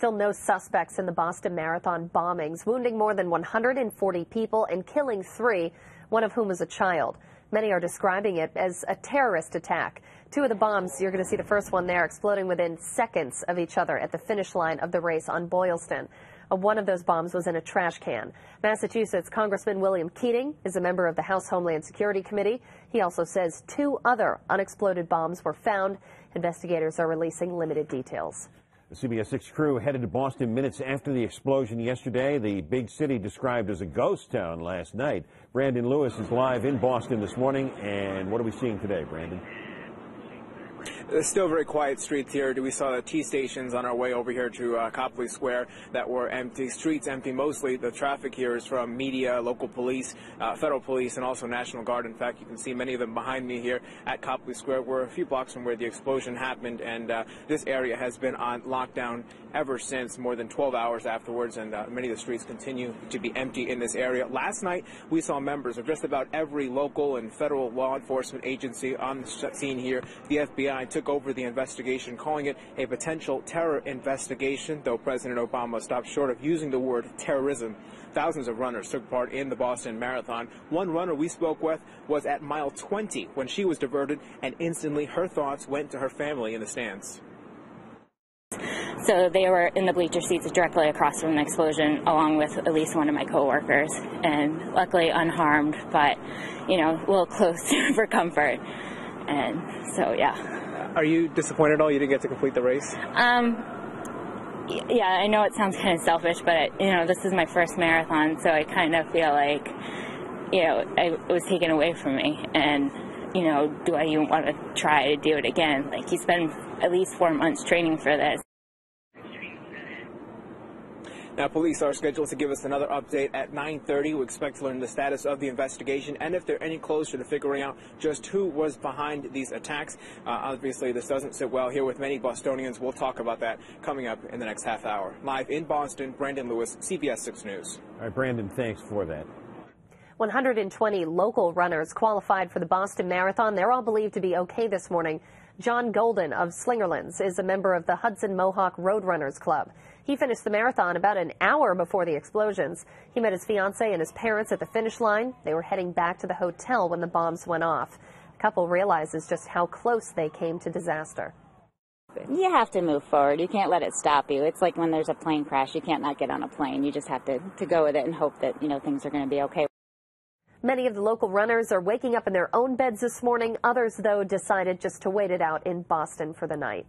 still no suspects in the Boston Marathon bombings, wounding more than 140 people and killing 3, one of whom was a child. Many are describing it as a terrorist attack. 2 of the bombs, you're going to see the first one there, exploding within seconds of each other at the finish line of the race on Boylston. One of those bombs was in a trash can. Massachusetts Congressman William Keating is a member of the House Homeland Security Committee. He also says 2 other unexploded bombs were found. Investigators are releasing limited details. The CBS 6 crew headed to Boston minutes after the explosion yesterday. The big city described as a ghost town last night. Brandon Lewis is live in Boston this morning. And what are we seeing today, Brandon? There's still very quiet streets here. We saw the T stations on our way over here to Copley Square that were empty. Streets empty mostly. The traffic here is from media, local police, federal police, and also National Guard. In fact, you can see many of them behind me here at Copley Square. We're a few blocks from where the explosion happened, and this area has been on lockdown ever since, more than 12 hours afterwards, and many of the streets continue to be empty in this area. Last night, we saw members of just about every local and federal law enforcement agency on the scene here. The FBI took over the investigation, calling it a potential terror investigation, though President Obama stopped short of using the word terrorism. Thousands of runners took part in the Boston Marathon. One runner we spoke with was at mile 20 when she was diverted, and instantly her thoughts went to her family in the stands. So they were in the bleacher seats directly across from the explosion, along with at least one of my coworkers, and luckily unharmed, but, you know, a little close for comfort. And so, yeah. Are you disappointed at all you didn't get to complete the race? Yeah, I know it sounds kind of selfish, but, you know, this is my first marathon, so I kind of feel like, you know, it was taken away from me. And, you know, do I even want to try to do it again? Like, you spend at least 4 months training for this. Now, police are scheduled to give us another update at 9:30. We expect to learn the status of the investigation and if they're any closer to figuring out just who was behind these attacks. Obviously, this doesn't sit well here with many Bostonians. We'll talk about that coming up in the next half hour. Live in Boston, Brandon Lewis, CBS 6 News. All right, Brandon, thanks for that. 120 local runners qualified for the Boston Marathon. They're all believed to be okay this morning. John Golden of Slingerlands is a member of the Hudson Mohawk Roadrunners Club. He finished the marathon about an hour before the explosions. He met his fiancée and his parents at the finish line. They were heading back to the hotel when the bombs went off. The couple realizes just how close they came to disaster. You have to move forward. You can't let it stop you. It's like when there's a plane crash. You can't not get on a plane. You just have to go with it and hope that, you know, things are going to be okay. Many of the local runners are waking up in their own beds this morning. Others, though, decided just to wait it out in Boston for the night.